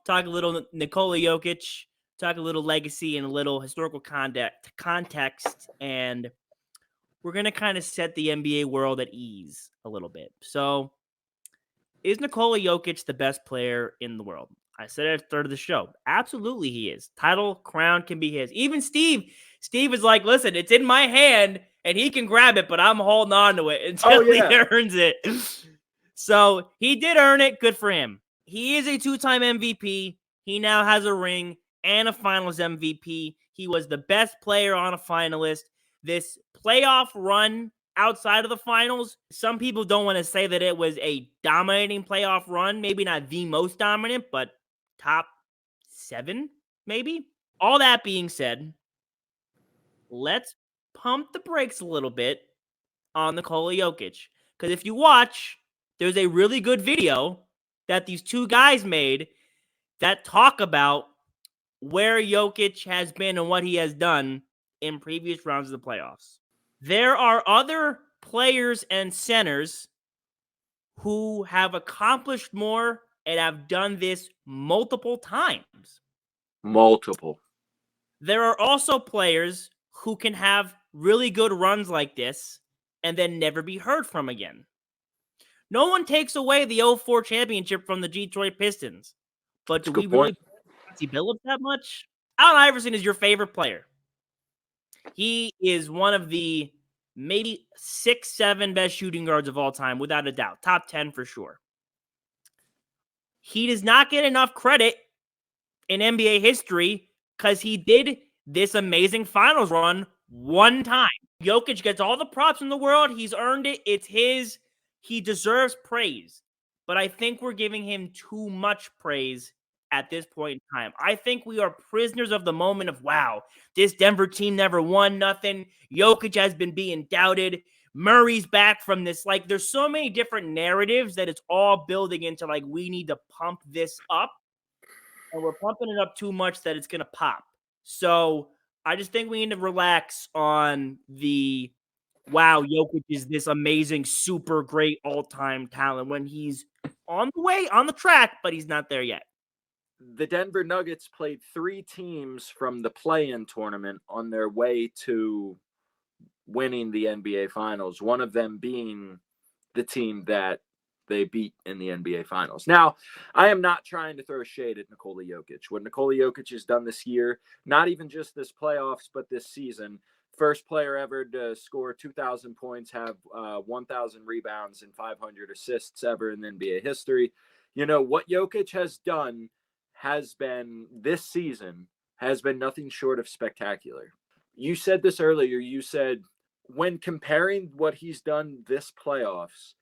talk a little Nikola Jokic, talk a little legacy and a little historical context, and we're going to kind of set the NBA world at ease a little bit. So, is Nikola Jokic the best player in the world? I said it at the start of the show. Absolutely he is. Title, crown can be his. Even Steve is like, listen, it's in my hand and he can grab it, but I'm holding on to it until he earns it. So he did earn it. Good for him. He is a two-time MVP. He now has a ring and a finals MVP. He was the best player on a finalist. This playoff run outside of the finals, some people don't want to say that it was a dominating playoff run. Maybe not the most dominant, but top 7, maybe. All that being said, let's pump the brakes a little bit on Nikola Jokic. Because if you watch, there's a really good video that these two guys made that talk about where Jokic has been and what he has done in previous rounds of the playoffs. There are other players and centers who have accomplished more and have done this multiple times. Multiple. There are also players who can have really good runs like this and then never be heard from again. No one takes away the 04 championship from the Detroit Pistons. But do we really fancy Billups that much? Allen Iverson is your favorite player. He is one of the maybe 6, 7 best shooting guards of all time, without a doubt. Top 10 for sure. He does not get enough credit in NBA history because he did this amazing finals run one time. Jokic gets all the props in the world. He's earned it. It's his. He deserves praise. But I think we're giving him too much praise at this point in time. I think we are prisoners of the moment of, wow, this Denver team never won nothing. Jokic has been being doubted. Murray's back from this. Like, there's so many different narratives that it's all building into, like, we need to pump this up. And we're pumping it up too much that it's going to pop. So I just think we need to relax on the, wow, Jokic is this amazing, super great all-time talent when he's on the way, on the track, but he's not there yet. The Denver Nuggets played 3 teams from the play-in tournament on their way to winning the NBA Finals, one of them being the team that they beat in the NBA Finals. Now, I am not trying to throw shade at Nikola Jokic. What Nikola Jokic has done this year, not even just this playoffs, but this season, first player ever to score 2,000 points, have 1,000 rebounds and 500 assists ever in NBA history. You know, what Jokic has done has been, this season, has been nothing short of spectacular. You said this earlier. You said, when comparing what he's done this playoffs,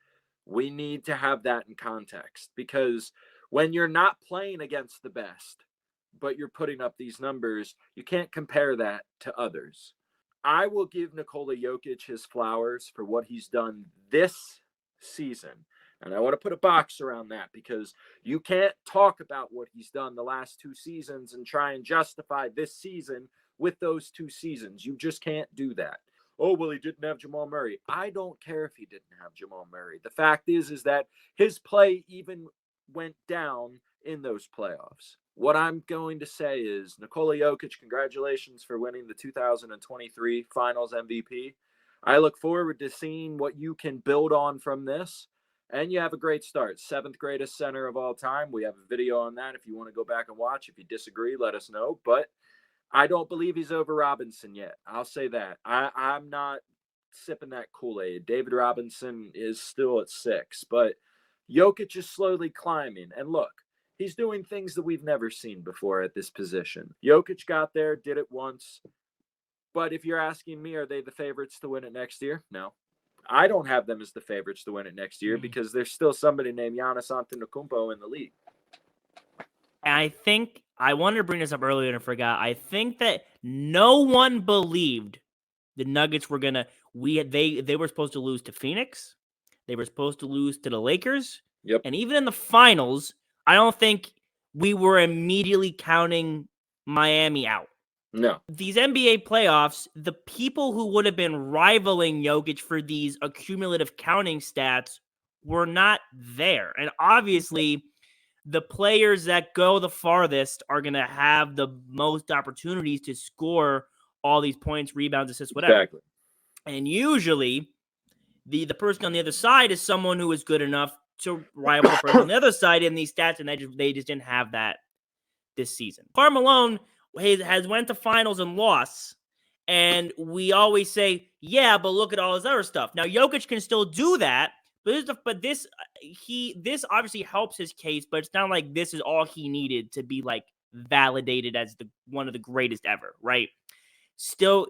we need to have that in context, because when you're not playing against the best, but you're putting up these numbers, you can't compare that to others. I will give Nikola Jokic his flowers for what he's done this season. And I want to put a box around that, because you can't talk about what he's done the last 2 seasons and try and justify this season with those 2 seasons. You just can't do that. Oh, well, he didn't have Jamal Murray. I don't care if he didn't have Jamal Murray. The fact is that his play even went down in those playoffs. What I'm going to say is, Nikola Jokic, congratulations for winning the 2023 Finals MVP. I look forward to seeing what you can build on from this. And you have a great start. 7th greatest center of all time. We have a video on that if you want to go back and watch. If you disagree, let us know. But I don't believe he's over Robinson yet. I'll say that. I'm not sipping that Kool-Aid. David Robinson is still at 6. But Jokic is slowly climbing. And look, he's doing things that we've never seen before at this position. Jokic got there, did it once. But if you're asking me, are they the favorites to win it next year? No. I don't have them as the favorites to win it next year, because there's still somebody named Giannis Antetokounmpo in the league. And I think, I wanted to bring this up earlier and I forgot, I think that no one believed the Nuggets were going to, they were supposed to lose to Phoenix. They were supposed to lose to the Lakers. Yep. And even in the finals, I don't think we were immediately counting Miami out. No. These NBA playoffs, the people who would have been rivaling Jokic for these accumulative counting stats were not there. And obviously, the players that go the farthest are going to have the most opportunities to score all these points, rebounds, assists, whatever. Exactly. And usually the person on the other side is someone who is good enough to rival the person on the other side in these stats, and they just didn't have that this season. Karl Malone has went to finals and lost, and we always say, yeah, but look at all his other stuff. Now, Jokic can still do that, but this obviously helps his case, but it's not like this is all he needed to be like validated as one of the greatest ever, right? Still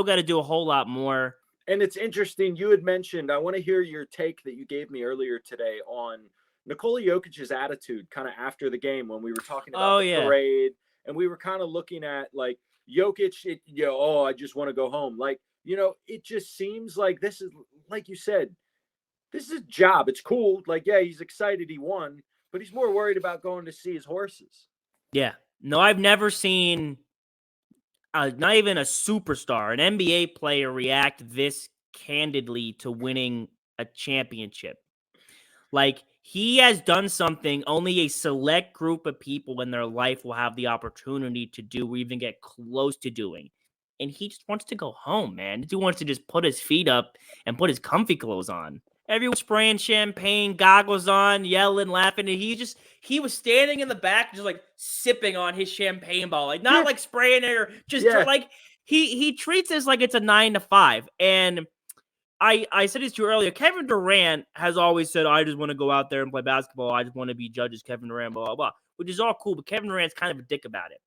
got to do a whole lot more. And it's interesting. You had mentioned, I want to hear your take that you gave me earlier today on Nikola Jokic's attitude kind of after the game when we were talking about parade, and we were kind of looking at like Jokic, I just want to go home. Like, it just seems like this is, like you said, this is a job. It's cool. Like, yeah, he's excited he won, but he's more worried about going to see his horses. Yeah. No, I've never seen not even a superstar, an NBA player, react this candidly to winning a championship. Like, he has done something only a select group of people in their life will have the opportunity to do or even get close to doing. And he just wants to go home, man. He wants to just put his feet up and put his comfy clothes on. Everyone spraying champagne, goggles on, yelling, laughing. And he was standing in the back, just like sipping on his champagne bottle, like not like spraying it or just like he treats this like it's a 9 to 5. And I said this to you earlier. Kevin Durant has always said, I just want to go out there and play basketball. I just want to be judges, Kevin Durant, blah, blah, blah, which is all cool. But Kevin Durant's kind of a dick about it.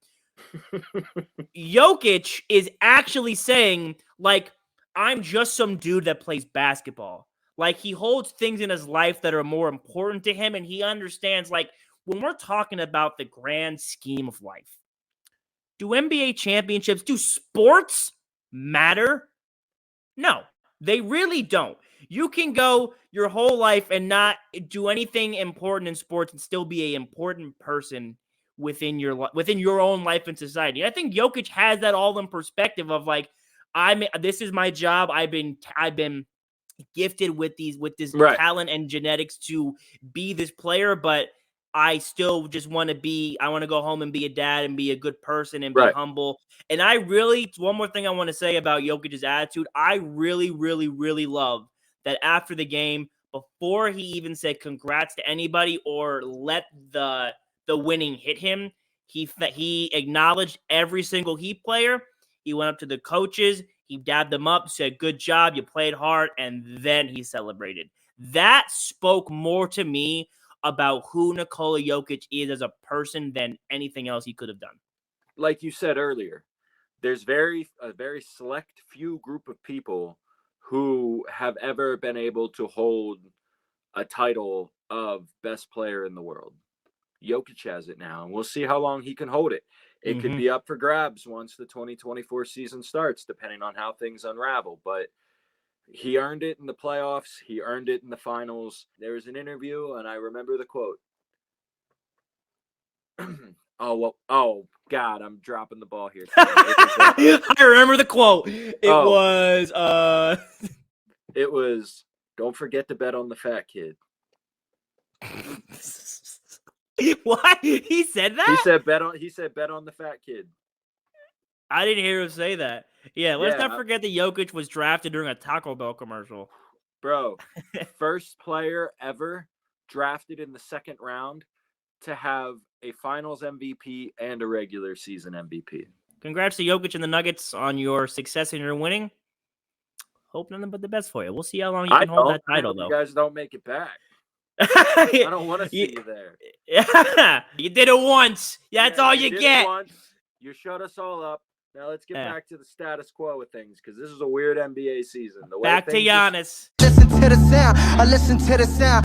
Jokic is actually saying, like, I'm just some dude that plays basketball. Like, he holds things in his life that are more important to him, and he understands, like, when we're talking about the grand scheme of life, do NBA championships, do sports matter? No, they really don't. You can go your whole life and not do anything important in sports and still be an important person within your own life and society. I think Jokic has that all in perspective of like, this is my job. I've been gifted with this talent and genetics to be this player, but I still just want to go home and be a dad and be a good person and be humble. And one more thing I want to say about Jokic's attitude, I really, really, really love that after the game, before he even said congrats to anybody or let the winning hit him, he acknowledged every single Heat player. He went up to the coaches, he dabbed them up, said, good job, you played hard, and then he celebrated. That spoke more to me about who Nikola Jokic is as a person than anything else he could have done. Like you said earlier, there's a very select few group of people who have ever been able to hold a title of best player in the world. Jokic has it now, and we'll see how long he can hold it. It could be up for grabs once the 2024 season starts, depending on how things unravel. But he earned it in the playoffs. He earned it in the finals. There was an interview, and I remember the quote. Oh, God, I'm dropping the ball here. I remember the quote. It was, don't forget to bet on the fat kid. What? He said that? He said bet on the fat kid. I didn't hear him say that. Yeah, let's not forget that Jokic was drafted during a Taco Bell commercial. Bro, first player ever drafted in the second round to have a finals MVP and a regular season MVP. Congrats to Jokic and the Nuggets on your success and your winning. Hope nothing but the best for you. We'll see how long you can hold that title, though. You guys don't make it back. I don't want to see you there. Yeah, you did it once. That's all you get. You shut us all up. Now let's get back to the status quo of things, because this is a weird NBA season. Back to Giannis. Listen to the sound. I listen to the sound.